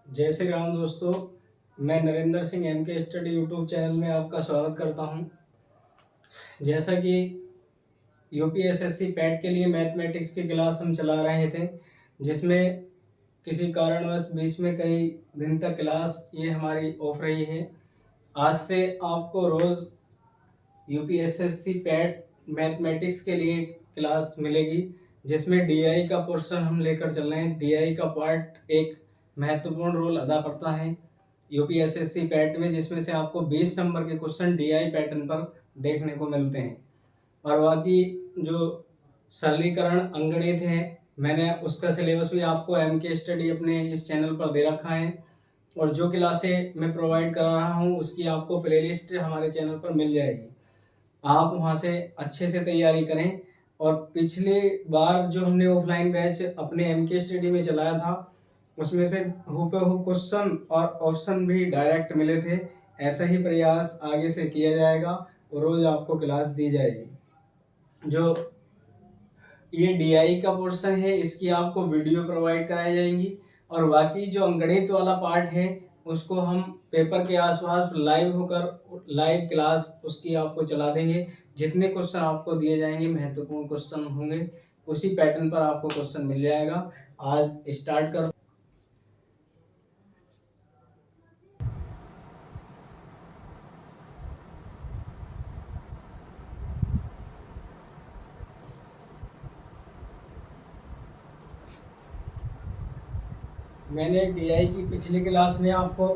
जय श्री राम दोस्तों। मैं नरेंद्र सिंह एम के स्टडी यूट्यूब चैनल में आपका स्वागत करता हूं। जैसा कि यूपीएसएससी पैट के लिए मैथमेटिक्स की क्लास हम चला रहे थे, जिसमें किसी कारणवश बीच में कई दिन तक क्लास ये हमारी ऑफ रही है। आज से आपको रोज़ यूपीएसएससी पैट मैथमेटिक्स के लिए क्लास मिलेगी, जिसमें डीआई का पोर्शन हम लेकर चल रहे हैं। डीआई का पार्ट एक महत्वपूर्ण रोल अदा करता है यूपीएसएससी पैट में, जिसमें से आपको 20 नंबर के क्वेश्चन डीआई पैटर्न पर देखने को मिलते हैं। और बाकी जो सरलीकरण अंकगणित है, मैंने उसका सिलेबस भी आपको एम के स्टडी अपने इस चैनल पर दे रखा है, और जो क्लासें मैं प्रोवाइड करा रहा हूँ उसकी आपको प्लेलिस्ट हमारे चैनल पर मिल जाएगी। आप वहाँ से अच्छे से तैयारी करें। और पिछली बार जो हमने ऑफलाइन बैच अपने एम के स्टडी में चलाया था, उसमें से हूबहू क्वेश्चन और ऑप्शन भी डायरेक्ट मिले थे। ऐसा ही प्रयास आगे से किया जाएगा और रोज आपको क्लास दी जाएगी। जो ये डीआई का पोर्शन है, इसकी आपको वीडियो प्रोवाइड कराई जाएंगी, और बाकी जो अंकगणित वाला पार्ट है उसको हम पेपर के आसपास लाइव होकर लाइव क्लास उसकी आपको चला देंगे। जितने क्वेश्चन आपको दिए जाएंगे महत्वपूर्ण क्वेश्चन होंगे, उसी पैटर्न पर आपको क्वेश्चन मिल जाएगा। आज स्टार्ट कर। मैंने डीआई की पिछली क्लास में आपको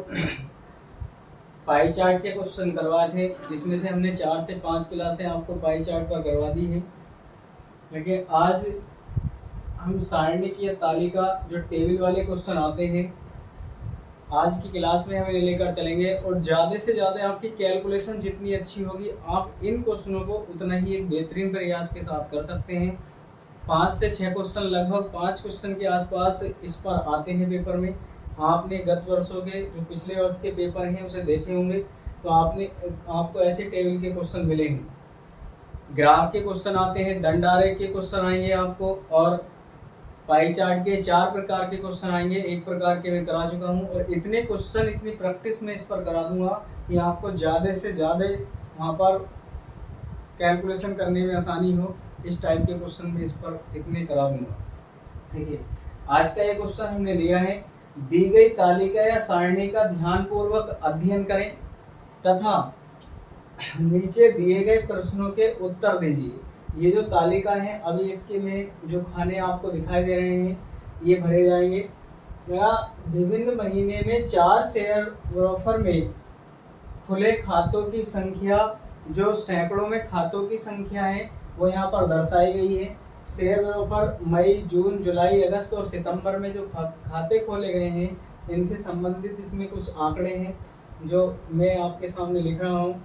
पाई चार्ट के क्वेश्चन करवाए थे, जिसमें से हमने 4 से 5 क्लासें आपको पाई चार्ट पर करवा दी है। लेकिन आज हम सारणी की तालिका जो टेबल वाले क्वेश्चन आते हैं, आज की क्लास में हम लेकर चलेंगे। और ज़्यादा से ज़्यादा आपकी कैलकुलेशन जितनी अच्छी होगी, आप इन क्वेश्चनों को उतना ही एक बेहतरीन प्रयास के साथ कर सकते हैं। 5 से 6 क्वेश्चन, लगभग 5 क्वेश्चन के आसपास इस पर आते हैं पेपर में। आपने गत वर्षों के जो पिछले वर्ष के पेपर हैं उसे देखे होंगे, तो आपको ऐसे टेबल के क्वेश्चन मिलेंगे। ग्राफ के क्वेश्चन आते हैं, दंडारेख के क्वेश्चन आएंगे आपको, और पाई चार्ट के 4 प्रकार के क्वेश्चन आएंगे। एक प्रकार के मैं करा चुका हूँ, और इतने क्वेश्चन इतनी प्रैक्टिस में इस पर करा दूंगा कि आपको ज़्यादा से ज़्यादा वहाँ पर कैलकुलेशन करने में आसानी हो। इस टाइप के क्वेश्चन में इस पर इतने करा दूंगा। देखिए, आज का ये क्वेश्चन हमने लिया है, दी गई तालिका या सारणी का ध्यानपूर्वक अध्ययन करें तथा नीचे दिए गए प्रश्नों के उत्तर दीजिए। ये जो तालिका है, अभी इसके में जो खाने आपको दिखाई दे रहे हैं ये भरे जाएंगे। या विभिन्न महीने में 4 शेयर ब्रोफर में खुले खातों की संख्या, जो सैकड़ों में खातों की संख्या है, वो यहाँ पर दर्शाई गई है। शेयर ब्रोफर मई, जून, जुलाई, अगस्त और सितंबर में जो खाते खोले गए हैं, इनसे संबंधित इसमें कुछ आंकड़े हैं जो मैं आपके सामने लिख रहा हूँ।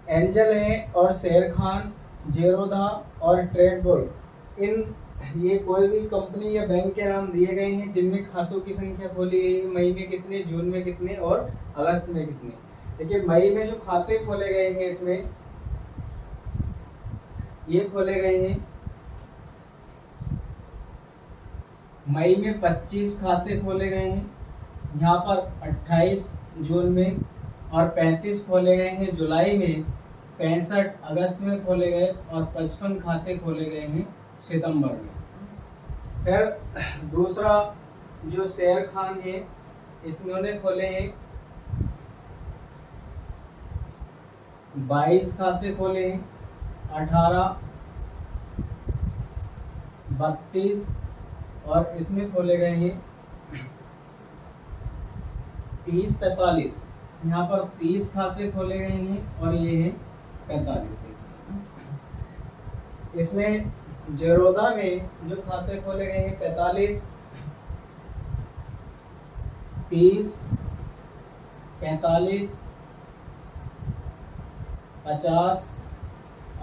एंजल है और शेर खान, जेरोदा और ट्रेडबुल, इन ये कोई भी कंपनी या बैंक के नाम दिए गए हैं जिनमें खातों की संख्या खोली गई है। मई में कितने, जून में कितने और अगस्त में कितने। देखिए, मई में जो खाते खोले गए हैं, इसमें ये खोले गए हैं मई में 25 खाते खोले गए हैं, यहाँ पर 28 जून में, और 35 खोले गए हैं जुलाई में, 65 अगस्त में खोले गए, और 55 खाते खोले गए हैं सितंबर में। फिर दूसरा जो शेर खान है, इसने खोले हैं 22 खाते खोले हैं, 18, 32, और इसमें खोले गए हैं 30, 45। यहाँ पर 30 खाते खोले गए हैं, और ये है 45। इसमें जेरोदा में जो खाते खोले गए हैं 45, 30, 45, 50,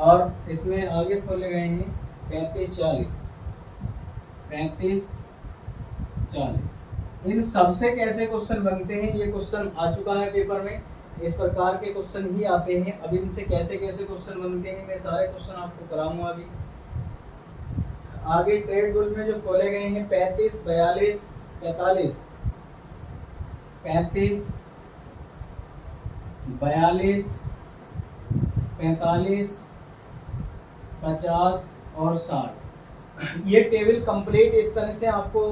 और इसमें आगे खोले गए हैं 35, 40, 35, 40। इन सबसे कैसे क्वेश्चन बनते हैं, ये क्वेश्चन आ चुका है पेपर में। इस प्रकार के क्वेश्चन ही आते हैं। अब इनसे कैसे कैसे क्वेश्चन बनते हैं, मैं सारे क्वेश्चन आपको कराऊंगा अभी। आगे ट्रेड बुल में जो खोले गए हैं 35, 42, 45, 35, 42, 45, 50 और 60। ये टेबल कंप्लीट इस तरह से आपको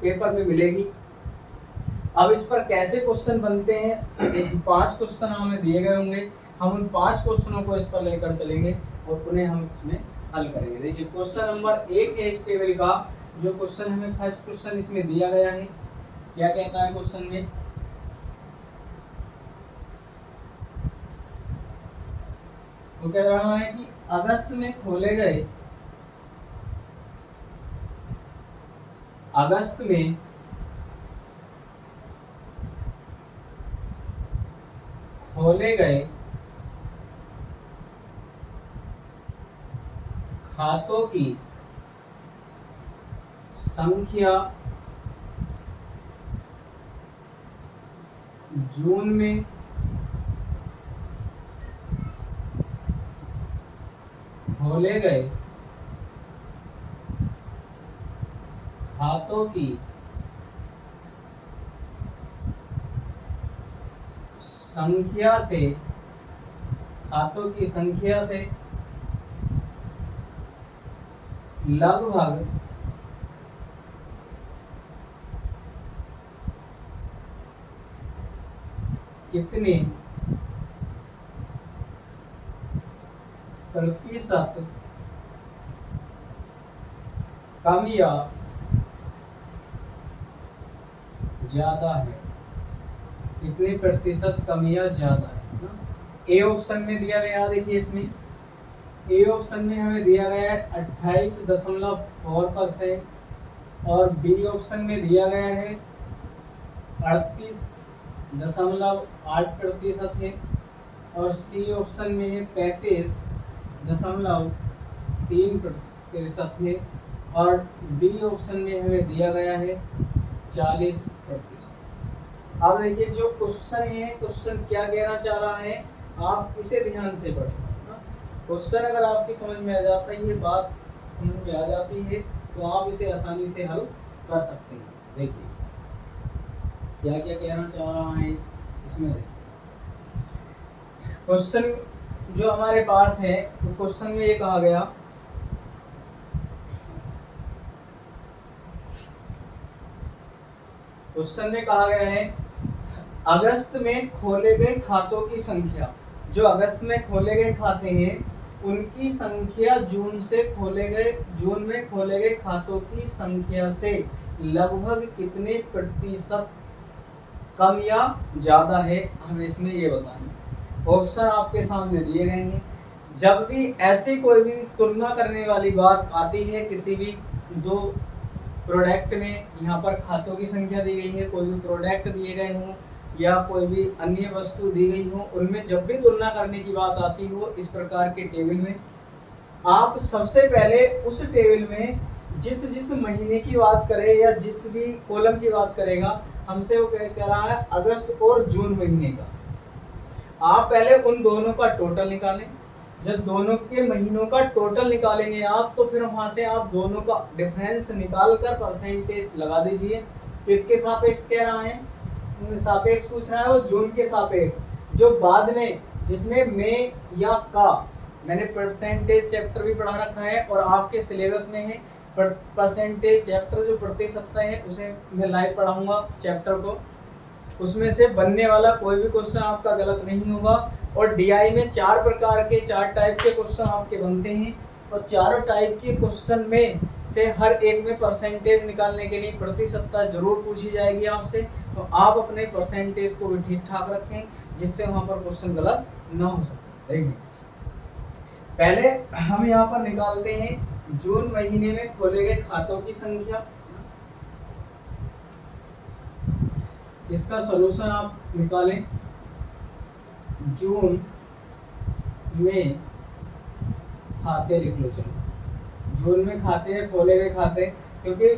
पेपर में मिलेगी। अब इस पर कैसे क्वेश्चन बनते हैं, 5 क्वेश्चन हमें दिए गए होंगे, हम उन 5 क्वेश्चनों को इस पर लेकर चलेंगे और पुनः हम इसमें हल करेंगे। देखिए क्वेश्चन नंबर 1 है इस टेबल का, जो क्वेश्चन हमें फर्स्ट क्वेश्चन इसमें दिया गया है। क्या कहता है क्वेश्चन में, वो कह रहा है कि अगस्त में खोले गए खातों की संख्या जून में खोले गए खातों की संख्या से लगभग कितने प्रतिशत कम या ज्यादा है, कितने प्रतिशत कम या ज्यादा है। ए ऑप्शन में दिया गया, देखिए इसमें ए ऑप्शन में हमें दिया गया है 28.4% और बी ऑप्शन में दिया गया है 38.8% है और सी ऑप्शन में है 35.3% है और डी ऑप्शन में हमें दिया गया है 40%। अब देखिए जो क्वेश्चन है, क्वेश्चन क्या कहना चाह रहा है, आप इसे ध्यान से पढ़ें। क्वेश्चन अगर आपकी समझ में आ जाता है, ये बात समझ में आ जाती है, तो आप इसे आसानी से हल कर सकते हैं। देखिए क्या क्या कहना चाह रहा है इसमें। क्वेश्चन जो हमारे पास है, तो क्वेश्चन में ये कहा गया, क्वेश्चन में कहा गया है अगस्त में खोले गए खातों की संख्या, जो अगस्त में खोले गए खाते हैं उनकी संख्या जून में खोले गए खातों की संख्या से लगभग कितने प्रतिशत कम या ज्यादा है, हमें इसमें ये बताना। ऑप्शन आपके सामने दिए गए हैं। जब भी ऐसी कोई भी तुलना करने वाली बात आती है, किसी भी दो प्रोडक्ट में, यहाँ पर खातों की संख्या दी गई है, कोई भी प्रोडक्ट दिए गए हों या कोई भी अन्य वस्तु दी गई हो, उनमें जब भी तुलना करने की बात आती हो इस प्रकार के टेबल में, आप सबसे पहले उस टेबल में जिस महीने की बात करे या जिस भी कॉलम की बात करेगा, हमसे वो कह रहा है अगस्त और जून महीने का, आप पहले उन दोनों का टोटल निकालें। जब दोनों के महीनों का टोटल निकालेंगे आप, तो फिर वहां से आप दोनों का डिफरेंस निकाल कर परसेंटेज लगा दीजिए। किसके सापेक्ष कह रहा है, सापेक्ष पूछ रहा है, वो जून के सापेक्ष, जो बाद में जिसमें मई या का मैंने परसेंटेज चैप्टर भी पढ़ा रखा है और आपके सिलेबस में है परसेंटेज चैप्टर, जो प्रति सप्ताह है उसे मैं लाइव पढ़ाऊंगा चैप्टर को, उसमें से बनने वाला कोई भी क्वेश्चन आपका गलत नहीं होगा। और डीआई में 4 प्रकार के 4 टाइप के क्वेश्चन आपके बनते हैं और चारों टाइप के क्वेश्चन में से हर एक में परसेंटेज निकालने के लिए प्रति सप्ताह जरूर पूछी जाएगी आपसे, तो आप अपने परसेंटेज को भी ठीक ठाक रखें जिससे वहां पर क्वेश्चन गलत ना हो सके। देखिए पहले हम यहाँ पर निकालते हैं जून महीने में खोले गए खातों की संख्या। इसका सॉल्यूशन आप निकालें, जून में खाते लिख लो। चलो जून में खाते हैं, खोले गए खाते, क्योंकि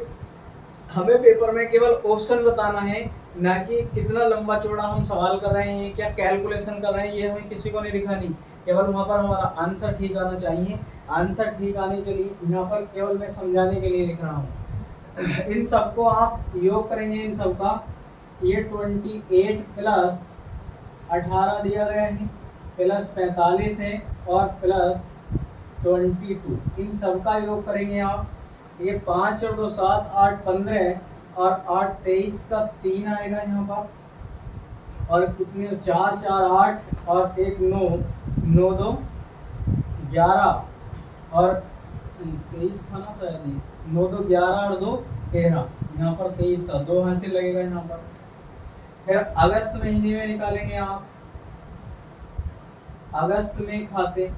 हमें पेपर में केवल ऑप्शन बताना है, ना कि कितना लंबा चौड़ा हम सवाल कर रहे हैं, क्या कैलकुलेशन कर रहे हैं, ये हमें किसी को नहीं दिखानी। केवल वहाँ पर हमारा आंसर ठीक आना चाहिए। आंसर ठीक आने के लिए यहाँ पर केवल मैं समझाने के लिए लिख रहा हूँ। इन सबको आप योग करेंगे, इन सबका ये 28 प्लस 18 दिया गया है, प्लस 45 है और प्लस 22, इन सब का योग करेंगे आप। ये 5 और 2 7 8 15 और 8 23 का 3 आएगा यहाँ पर, और कितने 4 4 8 और 1 9 9 2 11 और 23 था ना शायद, 9 2 11 और 2 13, यहाँ पर 23 था, 2 हासिल लगेगा यहाँ पर। फिर अगस्त महीने में निकालेंगे आप, अगस्त में खाते,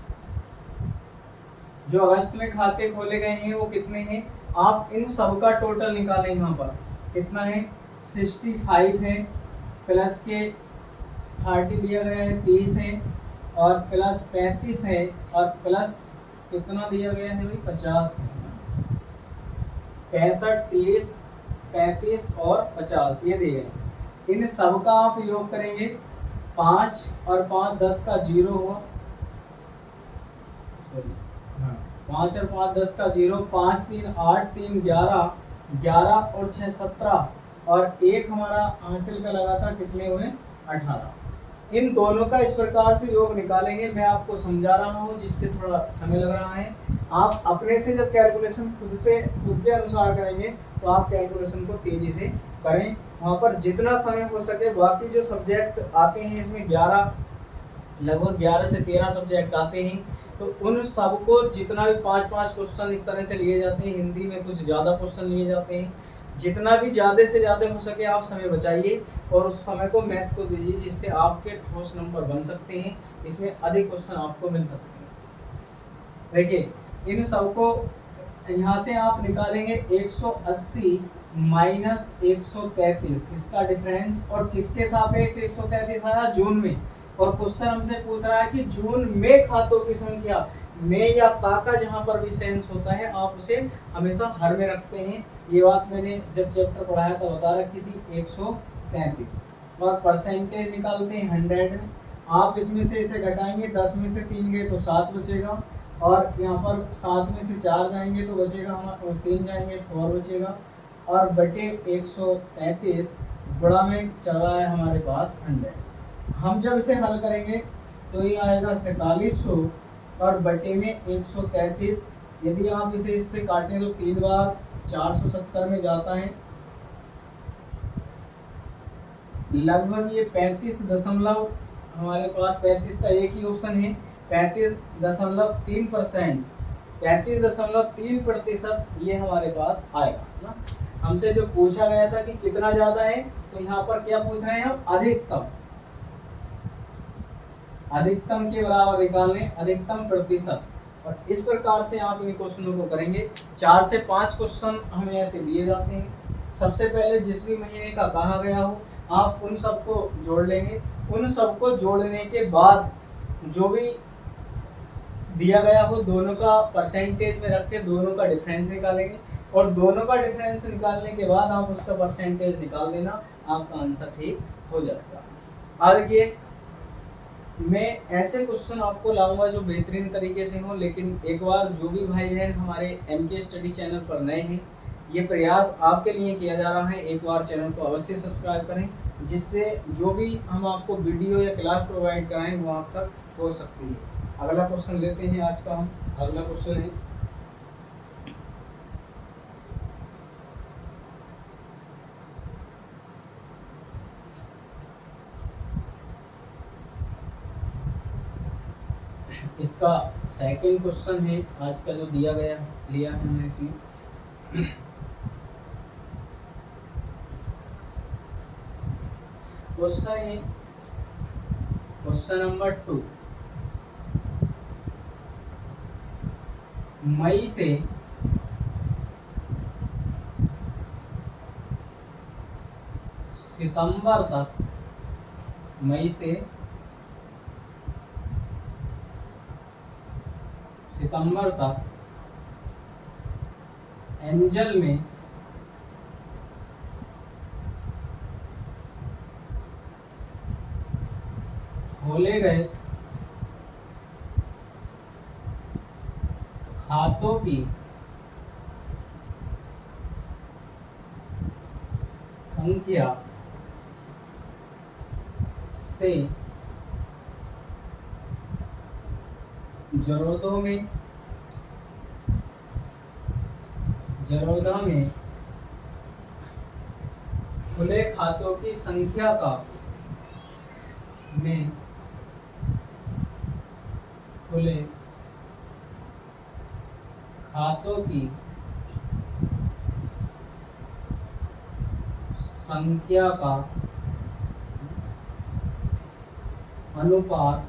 जो अगस्त में खाते खोले गए हैं वो कितने हैं, आप इन सब का टोटल निकालें। यहाँ पर कितना है 65 है, प्लस के 30 दिया गया है 30 है, और प्लस 35 है, और प्लस कितना दिया गया है भाई 50 है, 65 30 35 और 50 ये दिए गए। इन सब का आप योग करेंगे, 5 और 5 10 का 0 हुआ, 5 और 5 10 का 0, 5 3 8 3 11 11 और 6 17, और एक हमारा हासिल का लगा था, कितने हुए 18। इन दोनों का इस प्रकार से योग निकालेंगे, मैं आपको समझा रहा हूँ जिससे थोड़ा समय लग रहा है। आप अपने से जब कैलकुलेशन खुद के अनुसार करेंगे तो आप कैलकुलेशन को तेजी से करें, वहाँ पर जितना समय हो सके। बाकी जो सब्जेक्ट आते हैं इसमें 11 लगभग 11 से 13 सब्जेक्ट आते हैं, तो उन सबको जितना भी 5-5 क्वेश्चन इस तरह से लिए जाते हैं, हिंदी में कुछ ज़्यादा क्वेश्चन लिए जाते हैं, जितना भी ज़्यादा से ज़्यादा हो सके आप समय बचाइए और उस समय को मैथ को दीजिए, जिससे आपके ठोस नंबर बन सकते हैं, इसमें अधिक क्वेश्चन आपको मिल सकते हैं। देखिए इन सबको यहाँ से आप निकालेंगे 180 माइनस 133, इसका डिफरेंस, और किसके सापेक्ष 133 आया, जून में। और क्वेश्चन हमसे पूछ रहा है कि जून में खातों की संख्या, में या का जहाँ पर भी सेंस होता है आप उसे हमेशा हर में रखते हैं। ये बात मैंने जब चैप्टर पढ़ाया था बता रखी थी 133। और परसेंटेज निकालते हैं 100 में, आप इसमें से इसे घटाएंगे, 10 में से 3 गए तो 7 बचेगा, और यहाँ पर 7 में से 4 जाएंगे तो बचेगा हमारा, 3 जाएंगे तो 4 बचेगा, और बटे 133 बड़ा में चल रहा है हमारे पास 100। हम जब इसे हल करेंगे तो ये आएगा 4700 और बटे में 133। यदि आप इसे इससे काटें तो 3 बार 470 में जाता है, लगभग ये 35 हमारे पास 35 का एक ही ऑप्शन है, 35.3%, 35.3% ये हमारे पास आएगा ना। हमसे जो पूछा गया था कि कितना ज्यादा है, तो यहाँ पर क्या पूछ रहे हैं हम, अधिकतम के बराबर निकालने, अधिकतम प्रतिशत। और इस प्रकार से आप इन क्वेश्चनों को करेंगे। 4 से 5 क्वेश्चन हमें ऐसे दिए जाते हैं। सबसे पहले जिस भी महीने का कहा गया हो आप उन सबको जोड़ लेंगे, उन सबको जोड़ने के बाद जो भी दिया गया हो दोनों का परसेंटेज में रख के दोनों का डिफरेंस निकालेंगे, और दोनों का डिफरेंस निकालने के बाद आप उसका परसेंटेज निकाल देना, आपका आंसर ठीक हो जाएगा। अब देखिए मैं ऐसे क्वेश्चन आपको लाऊंगा जो बेहतरीन तरीके से हो, लेकिन एक बार जो भी भाई बहन हमारे MK स्टडी चैनल पर नए हैं, ये प्रयास आपके लिए किया जा रहा है, एक बार चैनल को अवश्य सब्सक्राइब करें, जिससे जो भी हम आपको वीडियो या क्लास प्रोवाइड कराएं वो आप तक हो सकती है। अगला क्वेश्चन लेते हैं आज का हम। अगला क्वेश्चन है इसका सेकंड क्वेश्चन है आज का जो लिया है हमने इसमें। क्वेश्चन है क्वेश्चन नंबर 2, मई से सितंबर तक, मई से सितंबर तक एंजल में खोले गए खातों की संख्या से जरूरतों में खुले खातों की संख्या का में खुले खातों की संख्या का अनुपात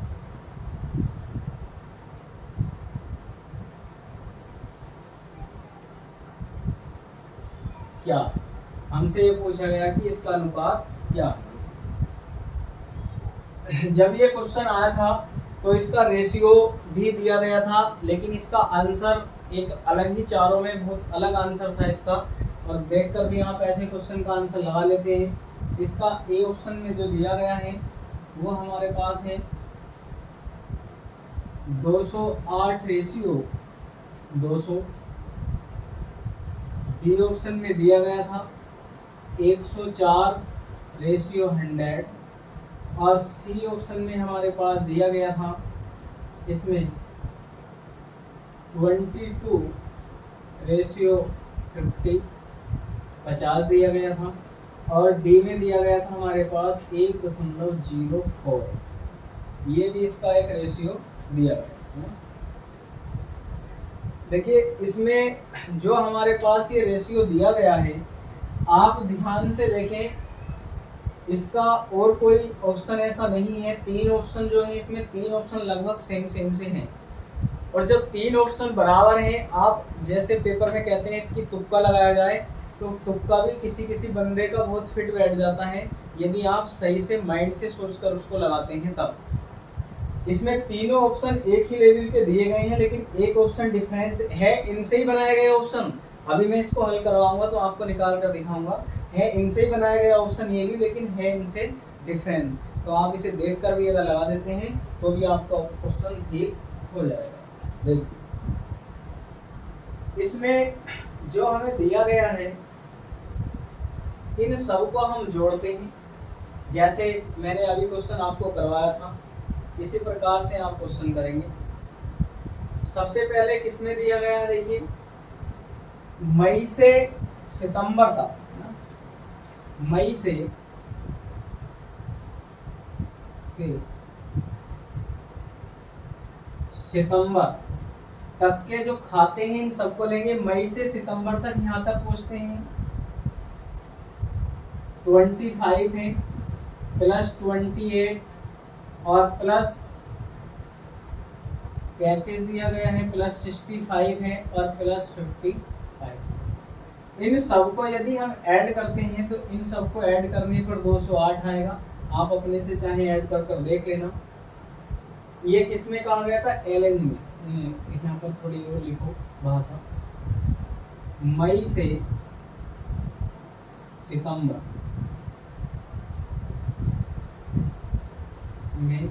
क्या, हमसे ये पूछा गया कि इसका अनुपात क्या है। जब ये क्वेश्चन आया था तो इसका रेशियो भी दिया गया था, लेकिन इसका आंसर एक अलग ही, चारों में बहुत अलग आंसर था इसका, और देखकर भी आप ऐसे क्वेश्चन का आंसर लगा लेते हैं। इसका ए ऑप्शन में जो दिया गया है वो हमारे पास है 208 रेशियो 200। बी ऑप्शन में दिया गया था 104 रेशियो 100, और सी ऑप्शन में हमारे पास दिया गया था इसमें 22 रेशियो 50 दिया गया था, और डी में दिया गया था हमारे पास 1.04। ये भी इसका एक रेशियो दिया गया है। देखिए इसमें जो हमारे पास ये रेशियो दिया गया है, आप ध्यान से देखें, इसका और कोई ऑप्शन ऐसा नहीं है। तीन ऑप्शन जो है इसमें, तीन ऑप्शन लगभग सेम से हैं, और जब तीन ऑप्शन बराबर हैं, आप जैसे पेपर में कहते हैं कि तुक्का लगाया जाए, तो तुक्का भी किसी किसी बंदे का बहुत फिट बैठ जाता है यदि आप सही से माइंड से सोचकर उसको लगाते हैं तब। इसमें तीनों ऑप्शन एक ही लेवल के दिए गए हैं, लेकिन एक ऑप्शन डिफरेंस है इनसे ही बनाए गए ऑप्शन। अभी मैं इसको हल करवाऊंगा तो आपको निकाल कर दिखाऊंगा, है इनसे ही बनाया गया ऑप्शन ये भी, लेकिन है इनसे डिफरेंस। तो आप इसे देख कर भी अगर लगा देते हैं तो भी आपका क्वेश्चन ठीक हो जाएगा। देखिए इसमें जो हमें दिया गया है, इन सब को हम जोड़ते हैं। जैसे मैंने अभी क्वेश्चन आपको करवाया था, इसी प्रकार से आप क्वेश्चन करेंगे। सबसे पहले किसमें दिया गया है, देखिए मई से सितंबर तक, मई से सितंबर तक के जो खाते हैं इन सबको लेंगे। मई से सितंबर तक यहाँ तक पहुँचते हैं 25 है, प्लस 28 और प्लस 35 दिया गया है, प्लस 65 है और प्लस 55। इन सबको यदि हम ऐड करते हैं तो इन सबको ऐड करने पर 208 आएगा। आप अपने से चाहे ऐड कर कर देख लेना। ये किस में कहा गया था, एलएन में। यहाँ पर थोड़ी और लिखो भाषा, मई से सितंबर में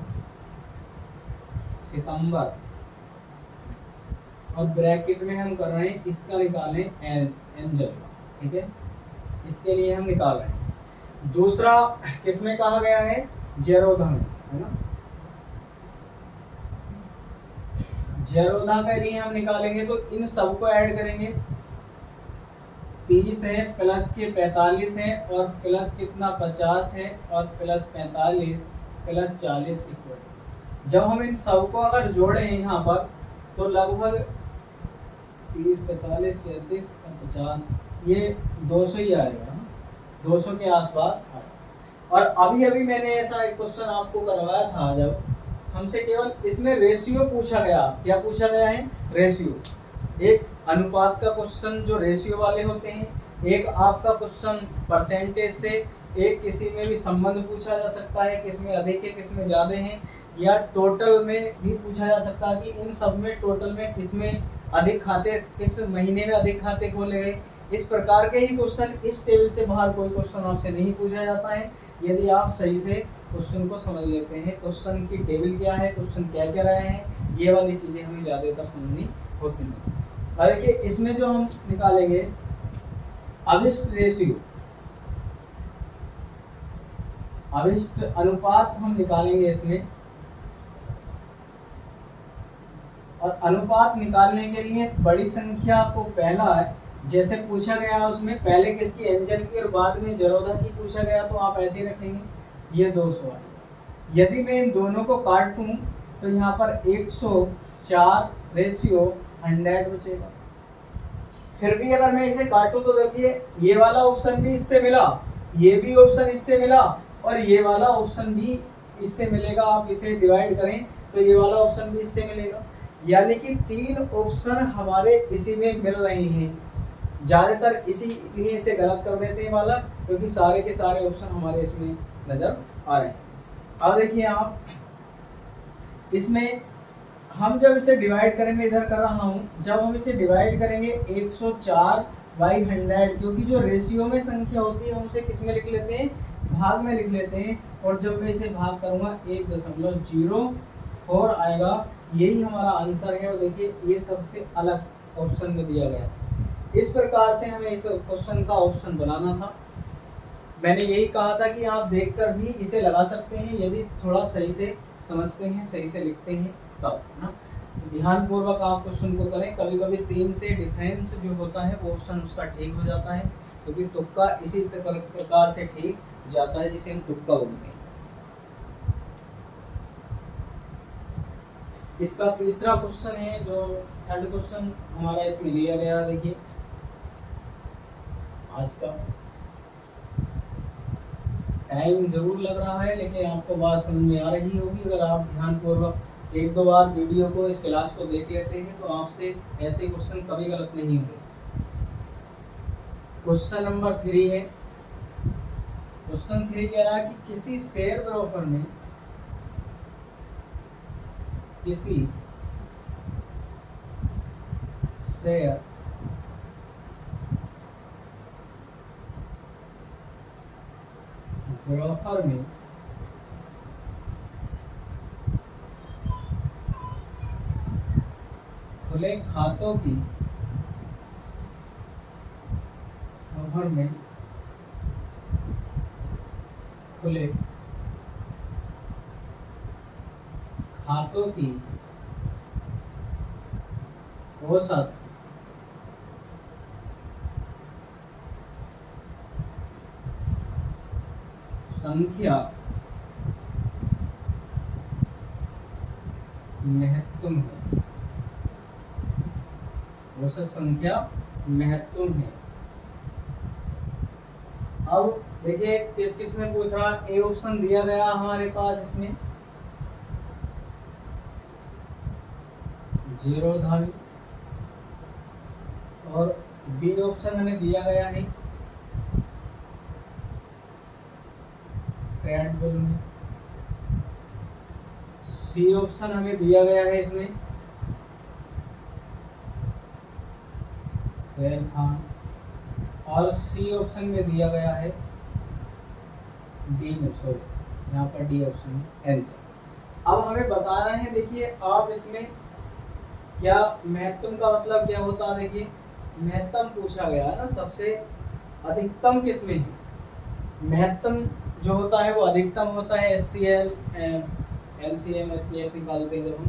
सितंबर, और ब्रैकेट में हम कर रहे हैं इसका निकालें एंजल, ठीक है, इसके लिए हम निकाल रहे हैं। दूसरा किसमें कहा गया है, जेरोधा में, है ना। जेरोधा के लिए हम निकालेंगे तो इन सबको ऐड करेंगे। 30 है, प्लस के 45 है, और प्लस कितना 50 है, और प्लस 45 प्लस 40 इक्वल। जब हम इन सबको अगर जोड़े यहाँ पर तो लगभग 30, 45, 35 और 50, ये 200 ही आएगा, 200 के आसपास आएगा। और अभी अभी मैंने ऐसा एक क्वेश्चन आपको करवाया था, जब हमसे केवल इसमें रेशियो पूछा गया। क्या पूछा गया है, रेशियो। एक अनुपात का क्वेश्चन जो रेशियो वाले होते हैं, एक आपका क्वेश्चन परसेंटेज से, एक किसी में भी संबंध पूछा जा सकता है, किसमें अधिक है किसमें ज़्यादा है, या टोटल में भी पूछा जा सकता है कि इन सब में टोटल में किसमें अधिक खाते, किस महीने में अधिक खाते खोले गए। इस प्रकार के ही क्वेश्चन, इस टेबल से बाहर कोई क्वेश्चन आपसे नहीं पूछा जाता है यदि आप सही से क्वेश्चन को समझ लेते हैं। क्वेश्चन की टेबल क्या है, क्वेश्चन क्या कह रहे हैं, ये वाली चीज़ें हमें ज़्यादातर समझनी होती हैं। और देखिए इसमें जो हम निकालेंगे अभिष्ट रेशियो, अभिष्ट अनुपात हम निकालेंगे इसमें, और अनुपात निकालने के लिए बड़ी संख्या को पहला है, जैसे पूछा गया उसमें पहले किसकी, एंजल की और बाद में जरोधा की पूछा गया, तो आप ऐसे ही रखेंगे, ये 200 है। यदि मैं इन दोनों को काटूं तो यहाँ पर 104 रेशियो 100 बचेगा। फिर भी अगर मैं इसे काटूं तो देखिए ये वाला ऑप्शन भी इससे मिला, ये भी ऑप्शन इससे मिला, और ये वाला ऑप्शन भी इससे मिलेगा। आप इसे डिवाइड करें तो ये वाला ऑप्शन भी इससे मिलेगा, यानी कि 3 ऑप्शन हमारे इसी में मिल रहे हैं। ज़्यादातर इसीलिए इसे गलत कर देते हैं वाला, क्योंकि सारे के सारे ऑप्शन हमारे इसमें नज़र आ रहे हैं। अब देखिए आप इसमें हम जब इसे डिवाइड करेंगे, इधर कर रहा हूँ, जब हम इसे डिवाइड करेंगे 104/100, क्योंकि जो रेशियो में संख्या होती है हम उसे किस में लिख लेते हैं, भाग में लिख लेते हैं, और जब मैं इसे भाग करूँगा 1.04 आएगा, यही हमारा आंसर है। और देखिए ये सबसे अलग ऑप्शन में दिया गया। इस प्रकार से हमें इस क्वेश्चन का ऑप्शन बनाना था। मैंने यही कहा था कि आप देखकर भी इसे लगा सकते हैं, यदि थोड़ा सही से समझते हैं, सही से लिखते हैं तब ना। ध्यान पूर्वक आप क्वेश्चन को करें। कभी कभी 3 से डिफरेंस जो होता है वो ऑप्शन उसका ठीक हो जाता है, क्योंकि तुक्का इसी प्रकार से ठीक जाता है जिसे हम तुक्का बोलते हैं। इसका तीसरा क्वेश्चन है, जो थर्ड क्वेश्चन हमारा इसमें लिया गया। देखिए आज का टाइम जरूर लग रहा है, लेकिन आपको बात समझ में आ रही होगी। अगर आप ध्यानपूर्वक 1-2 बार वीडियो को, इस क्लास को देख लेते हैं तो आपसे ऐसे क्वेश्चन कभी गलत नहीं होंगे। क्वेश्चन नंबर 3 है। क्वेश्चन 3 कह रहा है कि किसी शेयर ब्रोकर में किसी शेयर ब्रोकर में खुले खातों की ब्रोकर में खुले खातों की औसत संख्या महत्तम है। औसत संख्या महत्तम है। अब देखिए किस किस में पूछ रहा है। ए ऑप्शन दिया गया हमारे पास इसमें जीरोधारी, और बी ऑप्शन हमें दिया गया है ट्रेडमिल में, सी ऑप्शन हमें दिया गया है इसमें शेर खान, और सी ऑप्शन में दिया गया है डी में, सॉरी यहाँ पर डी ऑप्शन में एन। अब हमें बताना है, देखिए आप इसमें क्या महत्तम का मतलब क्या होता है। देखिए महत्तम पूछा गया है ना, सबसे अधिकतम किसमें है। महत्तम जो होता है वो अधिकतम होता है HCl, LCM, HCF निकालते हैं जब हम।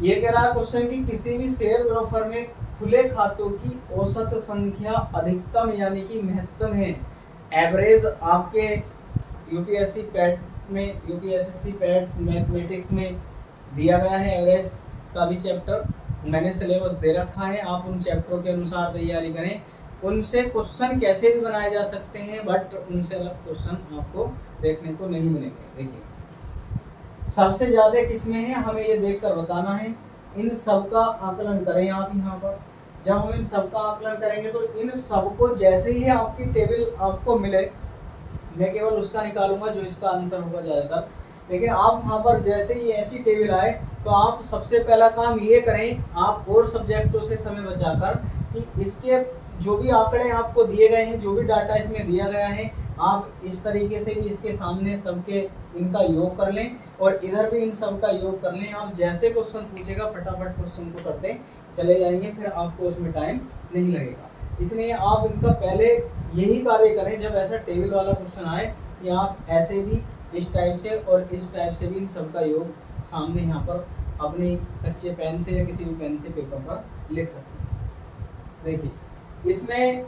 ये कह रहा है क्वेश्चन की किसी भी शेयर ब्रोकर में खुले खातों की औसत संख्या अधिकतम यानी कि महत्तम है। एवरेज आपके यूपीएससी पैट में, यूपीएससी पैट मैथमेटिक्स में दिया गया है। एवरेज का भी चैप्टर मैंने सिलेबस दे रखा है, आप उन चैप्टरों के अनुसार तैयारी करें। उनसे क्वेश्चन कैसे भी बनाए जा सकते हैं, बट उनसे अलग क्वेश्चन आपको देखने को नहीं मिलेंगे। देखिए सबसे ज़्यादा किसमें है हमें ये देखकर बताना है। इन सब का आकलन करें आप यहाँ पर। जब हम इन सब का आकलन करेंगे तो इन सबको जैसे ही आपकी टेबल आपको मिले, मैं केवल उसका निकालूंगा जो इसका आंसर होगा ज़्यादातर, लेकिन आप वहाँ पर जैसे ही ऐसी टेबल आए तो आप सबसे पहला काम ये करें, आप और सब्जेक्टों से समय बचाकर कि इसके जो भी आंकड़े आपको दिए गए हैं, जो भी डाटा इसमें दिया गया है, आप इस तरीके से भी इसके सामने सबके इनका योग कर लें और इधर भी इन सब का योग कर लें। आप जैसे क्वेश्चन पूछेगा फटाफट क्वेश्चन को करते चले जाएंगे, फिर आपको उसमें टाइम नहीं लगेगा। इसलिए आप इनका पहले यही कार्य करें, जब ऐसा टेबल वाला क्वेश्चन आए कि आप ऐसे भी इस टाइप से और इस टाइप से भी इन सब का योग सामने यहाँ पर अपने कच्चे पेन से या किसी भी पेन से पेपर पर लिख सकते हैं। देखिए इसमें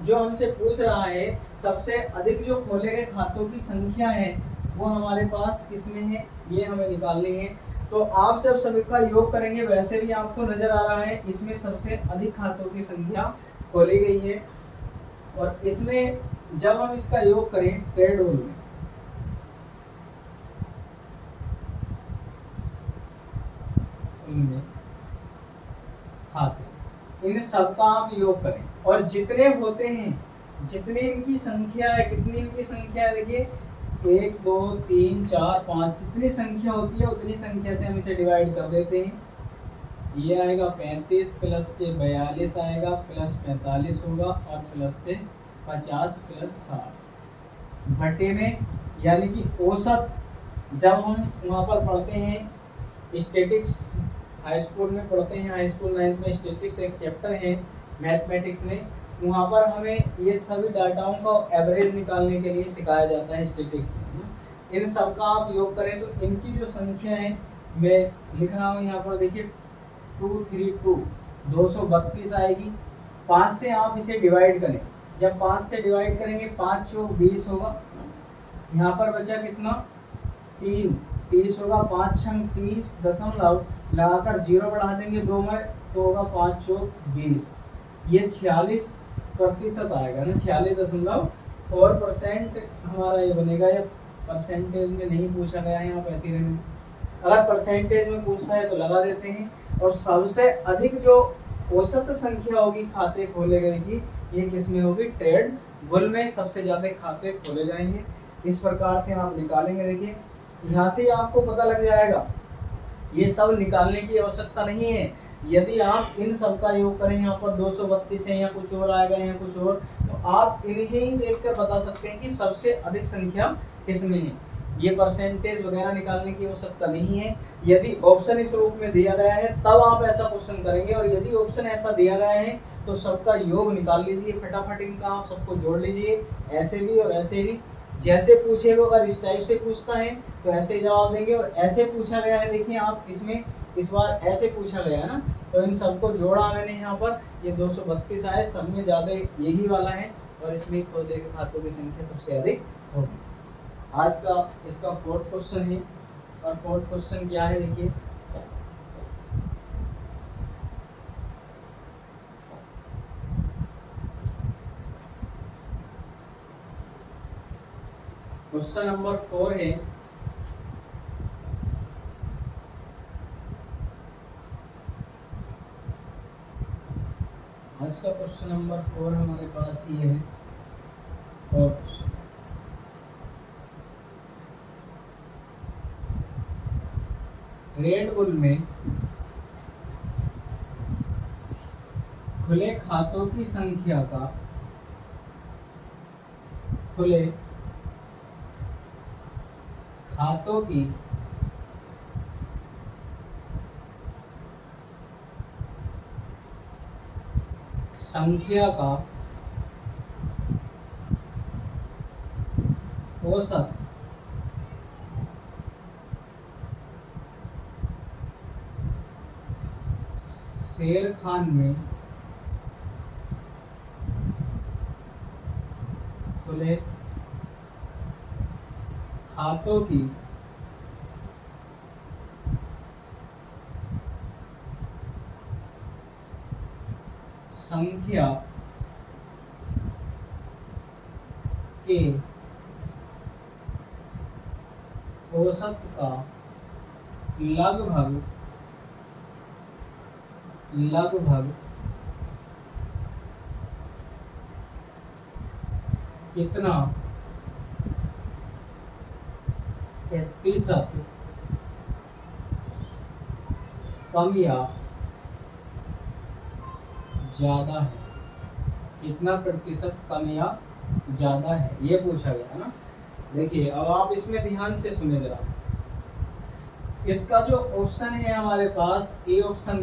जो हमसे पूछ रहा है सबसे अधिक जो खोले गए खातों की संख्या है वो हमारे पास किसमें है, ये हमें निकालनी है। तो आप जब सभी का योग करेंगे वैसे भी आपको नजर आ रहा है इसमें सबसे अधिक खातों की संख्या खोली गई है। और इसमें जब हम इसका योग करें ट्रेड रूल में खाते इन सब का आप योग करें और जितने होते हैं जितनी इनकी संख्या है, कितनी इनकी संख्या है देखिए 1 2 3 4 5 जितनी संख्या होती है उतनी संख्या से हम इसे डिवाइड कर देते हैं। ये आएगा 35 प्लस के 42 आएगा प्लस 45 होगा और प्लस के 50 प्लस 60 घटे में, यानी कि औसत जब हम वहाँ पर पढ़ते हैं स्टैटिक्स हाई स्कूल में पढ़ते हैं, हाई स्कूल 9th में स्टैटिक्स एक चैप्टर है मैथमेटिक्स में, वहाँ पर हमें ये सभी डाटाओं का एवरेज निकालने के लिए सिखाया जाता है स्टैटिक्स में। इन सब का आप योग करें तो इनकी जो संख्या है मैं लिख रहा हूँ यहाँ पर देखिए 232 232 आएगी। 5 से आप इसे डिवाइड करें, जब 5 से डिवाइड करेंगे 5 चौक 20 होगा, यहाँ पर बचा कितना 3 30 होगा, 5 छंग 30 दशमलव लगाकर 0 बढ़ा देंगे 2 में तो होगा 5 चौक 20, ये 46% आएगा ना 46 दशमलव और परसेंट हमारा ये बनेगा। या परसेंटेज में नहीं पूछा गया है, आप ऐसे ही रहने, अगर परसेंटेज में पूछना है तो लगा देते हैं। और सबसे अधिक जो औसत संख्या होगी खाते खोले गए की ये किस में होगी, ट्रेड बुल में सबसे ज्यादा खाते खोले जाएंगे। इस प्रकार से आप निकालेंगे। देखिए यहाँ से आपको पता लग जाएगा, ये सब निकालने की आवश्यकता नहीं है। यदि आप इन सब का योग करें, यहाँ पर 232 है या कुछ और आएगा या कुछ और, तो आप इन्हें ही देखकर बता सकते हैं कि सबसे अधिक संख्या किसमें है। ये परसेंटेज वगैरह निकालने की आवश्यकता नहीं है। यदि ऑप्शन इस रूप में दिया गया है तब आप ऐसा क्वेश्चन करेंगे, और यदि ऑप्शन ऐसा दिया गया है तो सबका योग निकाल लीजिए फटाफट, इनका आप सबको जोड़ लीजिए, ऐसे भी और ऐसे भी। जैसे पूछेगा अगर इस टाइप से पूछता है तो ऐसे ही जवाब देंगे, और ऐसे पूछा गया है देखिए आप इसमें इस बार ऐसे पूछा गया है ना, तो इन सबको जोड़ा मैंने यहाँ पर, ये 232 आए, सब में ज़्यादा यही वाला है और इसमें खोले के खातों की संख्या सबसे अधिक होगी। आज का इसका 4th क्वेश्चन है, और 4th क्वेश्चन क्या है देखिए, क्वेश्चन नंबर 4 है, आज का क्वेश्चन नंबर 4 हमारे पास ये है। और ट्रेड बुल में खुले खातों की संख्या का, खुले खातों की संख्या का औसत शेर खान में खुले खातों की संख्या के औसत का लगभग कितना प्रतिशत कम या ज्यादा है, कितना प्रतिशत कम या ज्यादा है, ये पूछा गया है ना। देखिए अब आप इसमें ध्यान से सुने जरा, इसका जो ऑप्शन है हमारे पास ए ऑप्शन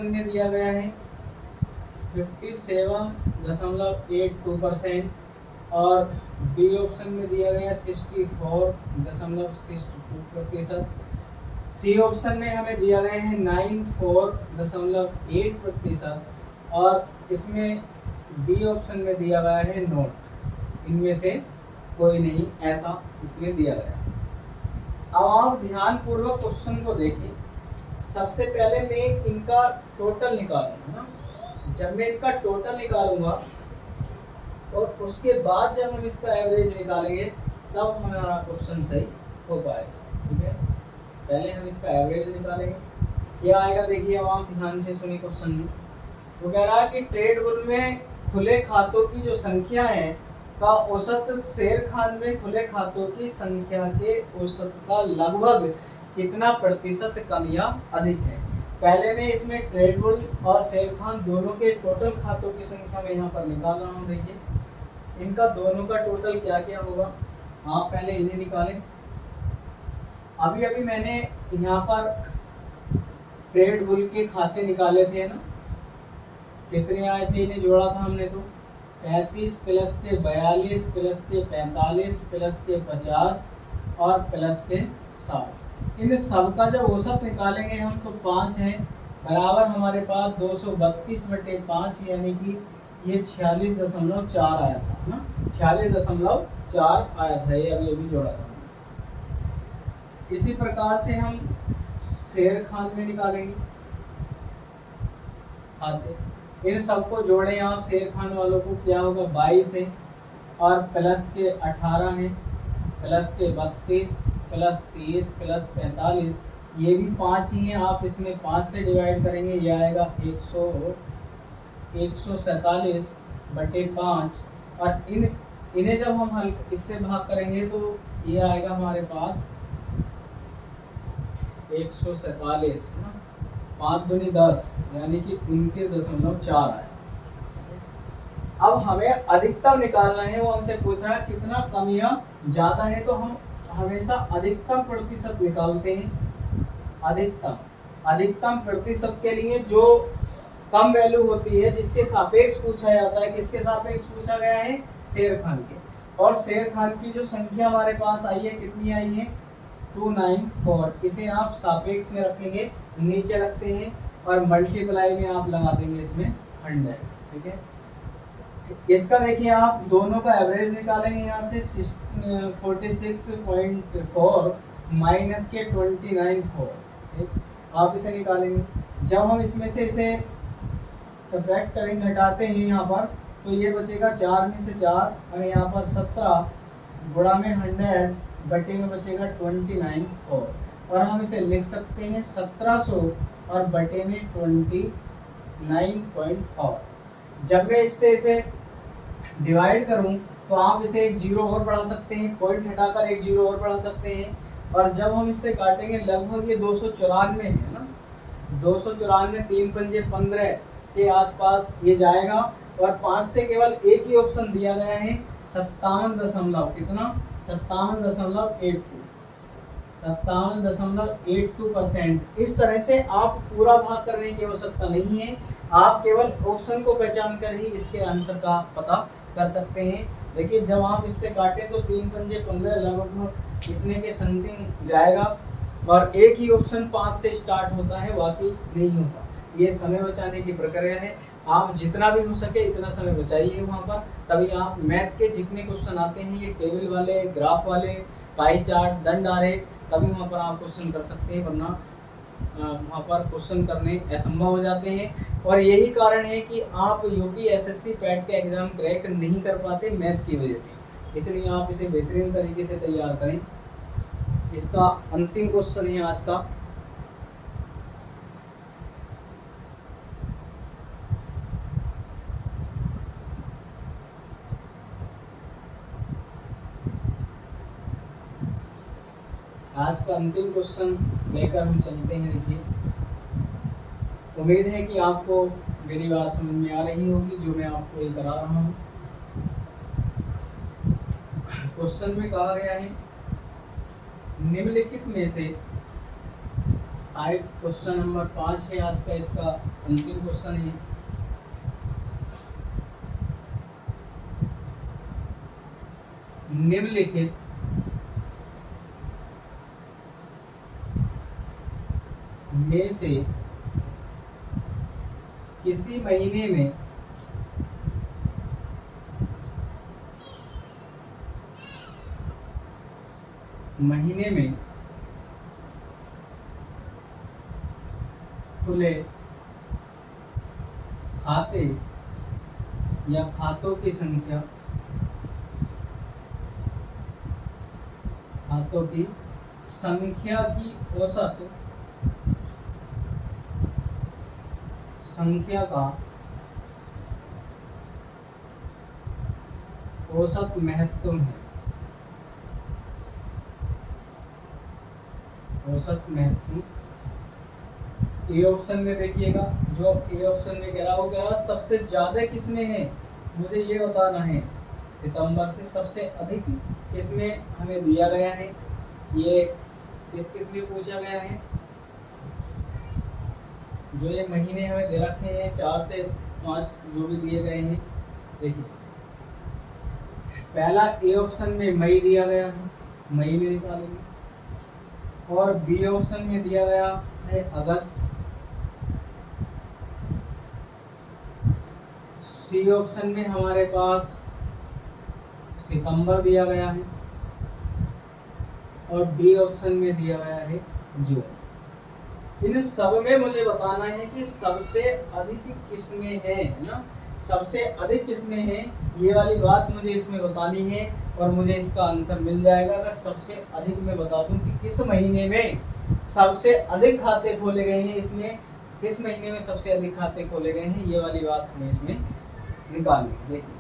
में दिया गया है 57.82%, और बी ऑप्शन में दिया गया 64.62%। सी ऑप्शन में हमें दिया गया है 94.8%। और इसमें डी ऑप्शन में दिया गया है नोट। इनमें से कोई नहीं ऐसा इसमें दिया गया। अब आप ध्यान पूर्वक क्वेश्चन को देखें। सबसे पहले मैं इनका टोटल निकालूंगा ना। जब मैं इनका टोटल निकालूंगा और उसके बाद जब हम इसका एवरेज निकालेंगे तब हमारा क्वेश्चन सही हो पाएगा। ठीक है, पहले हम इसका एवरेज निकालेंगे। क्या आएगा देखिए, अब आप ध्यान से सुनिए क्वेश्चन में। वो कह रहा है कि ट्रेड बुल में खुले खातों की जो संख्या है का औसत शेर खान में खुले खातों की संख्या के औसत का लगभग कितना प्रतिशत कम या अधिक है। पहले मैं इसमें ट्रेड बुल और शेर खान दोनों के टोटल खातों की संख्या में यहाँ पर निकाल रहा हूँ। देखिए इनका दोनों का टोटल क्या क्या होगा, आप पहले इन्हें निकालें। अभी अभी मैंने यहाँ पर ट्रेड बुल के खाते निकाले थे ना, कितने आए थे, इन्हें जोड़ा था हमने तो 35 प्लस के 42 प्लस के 45 प्लस के 50 और प्लस के 60। इन सब का जब औसत निकालेंगे हम तो 5 है बराबर हमारे पास 232/5 यानी कि ये 46.4 आया था ना, 46.4 आया था। ये अभी अभी जोड़ा था। इसी प्रकार से हम शेर खान में निकालेंगे खाते। इन सबको जोड़ें आप, शेर खान वालों को क्या होगा 22 है और प्लस के 18 है प्लस के 32 प्लस 30 प्लस 45, ये भी 5 ही है। आप इसमें 5 से डिवाइड करेंगे, ये आएगा 147/5 और इन्हें जब हम इससे भाग करेंगे तो ये आएगा हमारे पास 147 ना, 5 दूनी 10 यानी कि 29.4 आए। अब हमें अधिकतम निकालना है, वो हमसे पूछ रहा है कितना कम या ज्यादा है, तो हम हमेशा अधिकतम प्रतिशत निकालते हैं। अधिकतम प्रतिशत के लिए जो कम वैल्यू होती है जिसके सापेक्ष पूछा जाता है, किसके सापेक्ष पूछा गया है, शेर खान के। और शेर खान की जो संख्या हमारे पास आई है कितनी आई है 294। इसे आप सापेक्ष में रखेंगे, नीचे रखते हैं और मल्टीप्लाई में आप लगा देंगे इसमें 100। ठीक है, इसका देखिए आप दोनों का एवरेज निकालेंगे यहाँ से 46.4 माइनस के 29.4। आप इसे निकालेंगे। जब हम इसमें से इसे सब्ट्रैक्ट करेंगे, घटाते हैं यहाँ पर, तो ये बचेगा 4 में से 4 और यहाँ पर 17 गुणा में 100 बटे में बचेगा 29.4 और हम इसे लिख सकते हैं 1700 और बटे में 29.4। जब मैं इससे इसे डिवाइड करूं तो आप इसे एक जीरो और बढ़ा सकते हैं, पॉइंट हटाकर एक जीरो और बढ़ा सकते हैं। और जब हम इससे काटेंगे लगभग ये 294 है ना, 294 3 पंजे 15 के आसपास ये जाएगा। और 5 से केवल एक ही ऑप्शन दिया गया है 57.82%। इस तरह से आप पूरा भाग करने की आवश्यकता नहीं है, आप केवल ऑप्शन को पहचान कर ही इसके आंसर का पता कर सकते हैं। देखिए जब आप इससे काटें तो 3 पंजे 15 लगभग इतने के समथिंग जाएगा और एक ही ऑप्शन 5 से स्टार्ट होता है, बाकी नहीं होता। ये समय बचाने की प्रक्रिया है। आप जितना भी हो सके इतना समय बचाइए वहाँ पर, तभी आप मैथ के जितने क्वेश्चन आते हैं ये टेबल वाले, ग्राफ वाले, पाई चार्ट, दंड आरेख, तभी वहाँ पर आप क्वेश्चन कर सकते हैं, वरना वहाँ पर क्वेश्चन करने असंभव हो जाते हैं। और यही कारण है कि आप यूपी एसएससी पैट के एग्ज़ाम क्रैक नहीं कर पाते मैथ की वजह से। इसलिए आप इसे बेहतरीन तरीके से तैयार करें। इसका अंतिम क्वेश्चन है आज का। आज का अंतिम क्वेश्चन लेकर हम चलते हैं। देखिए उम्मीद है कि आपको मेरी बात समझ में आ रही होगी जो मैं आपको ये करा रहा हूँ। क्वेश्चन में कहा गया है निम्नलिखित में से क्वेश्चन नंबर 5 है आज का, इसका अंतिम क्वेश्चन है। 5 निम्नलिखित में से किसी महीने में खुले खाते या खातों की संख्या की औसत संख्या का औसत महत्व है। औसत महत्व ए ऑप्शन में देखिएगा, जो ए ऑप्शन में कह रहा हो, कह रहा सबसे ज्यादा किसमें है, मुझे ये बताना है। सितंबर से सबसे अधिक किसमें हमें दिया गया है, ये किस में पूछा गया है। जो ये महीने हमें दे रखे हैं 4 से 5 जो भी दिए गए हैं, देखिए पहला ए ऑप्शन में मई दिया गया है, मई में निकालेंगे। और बी ऑप्शन में दिया गया है अगस्त। सी ऑप्शन में हमारे पास सितंबर दिया गया है और डी ऑप्शन में दिया गया है जून। इन सब में मुझे बताना है कि सबसे अधिक किसमें है ना, सबसे अधिक किसमें है, ये वाली बात मुझे इसमें बतानी है और मुझे इसका आंसर मिल जाएगा अगर सबसे अधिक मैं बता दूं कि किस महीने में सबसे अधिक खाते खोले गए हैं। इसमें किस महीने में सबसे अधिक खाते खोले गए हैं, ये वाली बात हमें इसमें निकालनी। देखिए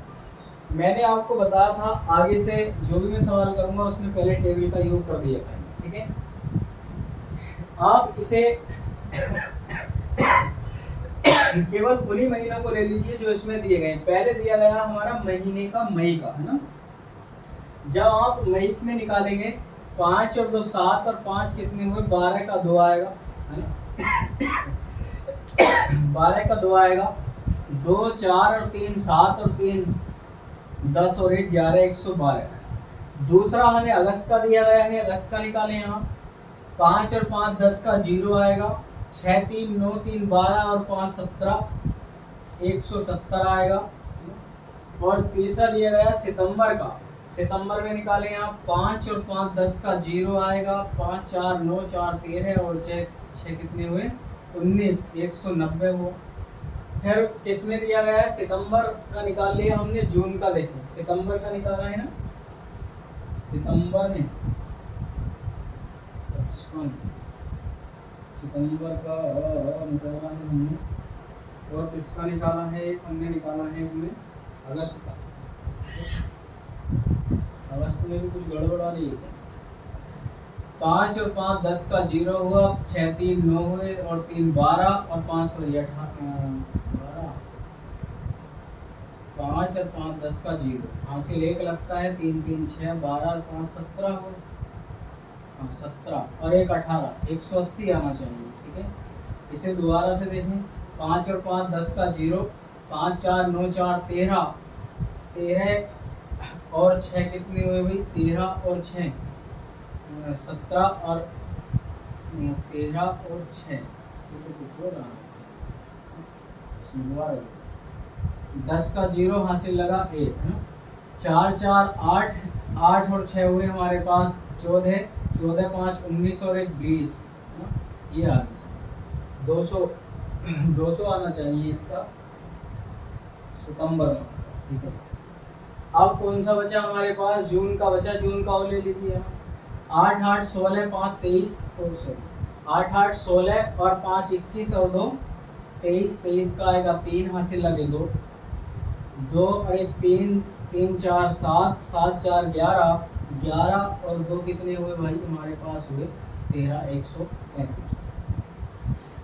मैंने आपको बताया था आगे से जो भी मैं सवाल करूंगा उसमें पहले टेबल का योग कर दिया करेंगे, ठीक है। आप इसे केवल उन्हीं महीनों को ले लीजिए जो इसमें दिए गए। पहले दिया गया हमारा महीने का मई का, है ना। जब आप मई में निकालेंगे 5 और 2 7 और 5 कितने हुए, 12 का 2 आएगा, है ना। 12 का 2 आएगा, 2 4 और 3 7 और 3 10 और 1 11 112। दूसरा हमें अगस्त का दिया गया है, अगस्त का निकालें यहाँ। 5 और 5 10 का 0 आएगा, 6 3 9 3 12 और 5 17 170 आएगा। और तीसरा दिया गया सितंबर का, सितंबर में निकालें यहाँ। 5 और 5 10 का 0 आएगा, 5 4 9 4 13 और 6 कितने हुए 19 190 हुआ। फिर किसमें दिया गया है, सितंबर का निकाल लिया हमने, जून का देखें, सितंबर का निकाला है ना, सितंबर में सितंबर का निकाला है हमने। और किसका निकाला है, हमने निकाला है इसमें अगस्त का। अगस्त में भी कुछ गड़बड़ आ रही है। 5 और 5 10 का 0 हुआ, 6 3 9 हुए और 3 12 और 5 और 12। 5 और 5 10 का 0 हासिल 1 लगता है, 3 3 6 12 और 5 17 हुए, 17 और 1 18 180 आना चाहिए, ठीक है। इसे दोबारा से देखें, 5 और 5 10 का 0, 5 4 9 4 13 और 6 कितने हुए भाई, 13 और 6 17 और 13 और 6 कुछ हो रहा है। 10 का 0 हासिल लगा 1, है ना। 4 4 8 8 और 6 हुए हमारे पास 14 14 5 19 और 1 20, ये आ गया 200 आना चाहिए इसका सितंबर में, ठीक है। अब कौन सा बचा हमारे पास, जून का बचा, जून का ले लीजिए। 8 8 16 5 23 और 8 8 16 और 5 21 और 2 23 23 का आएगा 3 हासिल लगे 2 और 1 3 3 4 7 7 4 11 11 और 2 कितने हुए भाई हमारे पास हुए 13 135।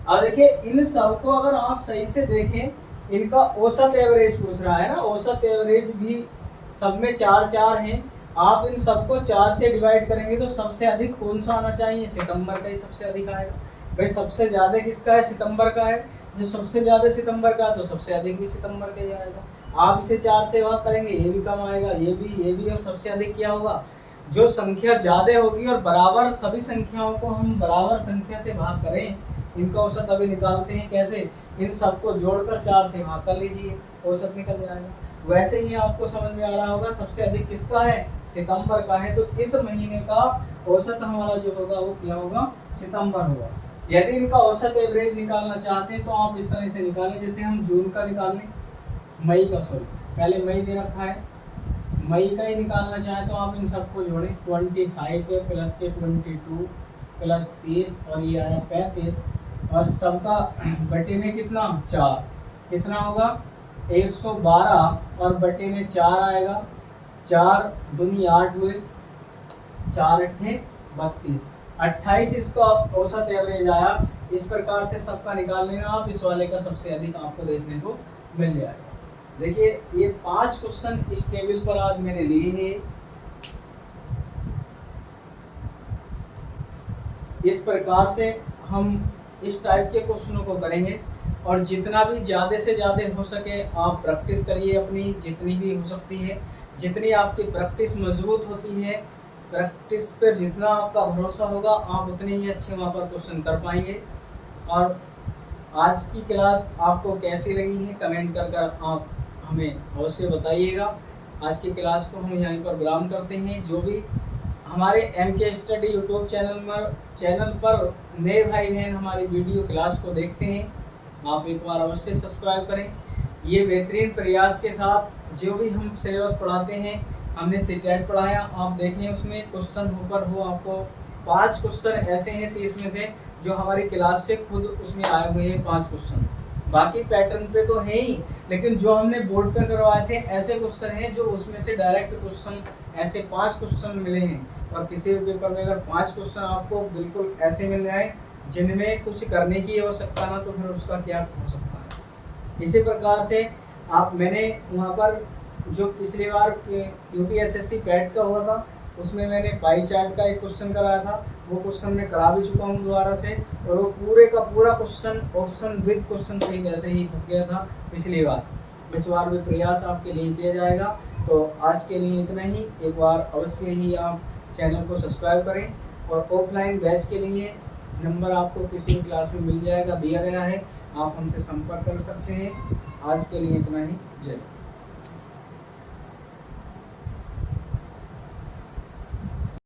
अब देखिए इन सब को अगर आप सही से देखें, इनका औसत एवरेज पूछ रहा है ना, औसत एवरेज भी सब में 4 4 हैं। आप इन सबको 4 से डिवाइड करेंगे तो सबसे अधिक कौन सा आना चाहिए, सितंबर का ही सबसे अधिक आएगा भाई। सबसे ज़्यादा किसका है, सितंबर का है। जो सबसे ज़्यादा सितंबर का तो सबसे अधिक भी सितंबर का ही आएगा। आप इसे 4 से भाग करेंगे, ये भी कम आएगा, ये भी, और सबसे अधिक क्या होगा, जो संख्या ज्यादा होगी और बराबर सभी संख्याओं को हम बराबर संख्या से भाग करें, इनका औसत अभी निकालते हैं कैसे, इन सबको जोड़कर 4 से भाग कर लीजिए, औसत निकल जाएगा। वैसे ही आपको समझ में आ रहा होगा सबसे अधिक किसका है, सितंबर का है, तो इस महीने का औसत हमारा जो होगा वो क्या होगा, सितंबर होगा। यदि इनका औसत एवरेज निकालना चाहते हैं तो आप इस तरह से निकालें, जैसे हम जून का निकाल लें, मई का, सॉरी पहले मई दे रखा है, मई का ही निकालना चाहे तो आप इन सबको जोड़ें, 25 पे प्लस के 22 प्लस 30 और ये आया 35 और सबका बटे में कितना 4, कितना होगा 112 और बटे में 4 आएगा, 4 दूनी 8 हुए, 4 अट्ठे 32, 28 इसका औसत एवरेज आया। इस प्रकार से सबका निकाल लेना आप, इस वाले का सबसे अधिक आपको देखने को मिल जाएगा। देखिए ये 5 क्वेश्चन इस टेबल पर आज मैंने लिए हैं। इस प्रकार से हम इस टाइप के क्वेश्चनों को करेंगे और जितना भी ज़्यादा से ज़्यादा हो सके आप प्रैक्टिस करिए अपनी, जितनी भी हो सकती है, जितनी आपकी प्रैक्टिस मजबूत होती है, प्रैक्टिस पर जितना आपका भरोसा होगा आप उतने ही अच्छे वहाँ पर क्वेश्चन कर पाएंगे। और आज की क्लास आपको कैसी लगी है कमेंट कर आप हमें अवश्य बताइएगा। आज की क्लास को हम यहीं पर विराम करते हैं। जो भी हमारे MK स्टडी यूट्यूब चैनल पर नए भाई बहन हमारी वीडियो क्लास को देखते हैं, आप एक बार अवश्य सब्सक्राइब करें। ये बेहतरीन प्रयास के साथ जो भी हम सिलेबस पढ़ाते हैं, हमने सीटेट पढ़ाया, आप देखें उसमें क्वेश्चन ऊपर हो, आपको 5 क्वेश्चन ऐसे हैं 30 में से जो हमारी क्लास से खुद उसमें आए हुए हैं 5 क्वेश्चन। बाकी पैटर्न पे तो है ही, लेकिन जो हमने बोर्ड पे करवाए थे ऐसे क्वेश्चन हैं जो उसमें से डायरेक्ट क्वेश्चन, ऐसे 5 क्वेश्चन मिले हैं। और किसी भी पेपर में अगर 5 क्वेश्चन आपको बिल्कुल ऐसे मिल जाए जिनमें कुछ करने की आवश्यकता ना, तो फिर उसका क्या हो सकता है। इसी प्रकार से मैंने वहाँ पर जो पिछली बार UPSSC पैट का हुआ था उसमें मैंने पाई चार्ट का एक क्वेश्चन कराया था, वो क्वेश्चन मैं करा भी चुका हूँ दोबारा से, और वो पूरे का पूरा क्वेश्चन ऑप्शन विद क्वेश्चन सही जैसे ही फंस गया था पिछली बार। इस बार भी प्रयास आपके लिए किया जाएगा। तो आज के लिए इतना ही। एक बार अवश्य ही आप चैनल को सब्सक्राइब करें, और ऑफलाइन बैच के लिए नंबर आपको किसी भी क्लास में मिल जाएगा, दिया गया है, आप हमसे संपर्क कर सकते हैं। आज के लिए इतना ही। जय।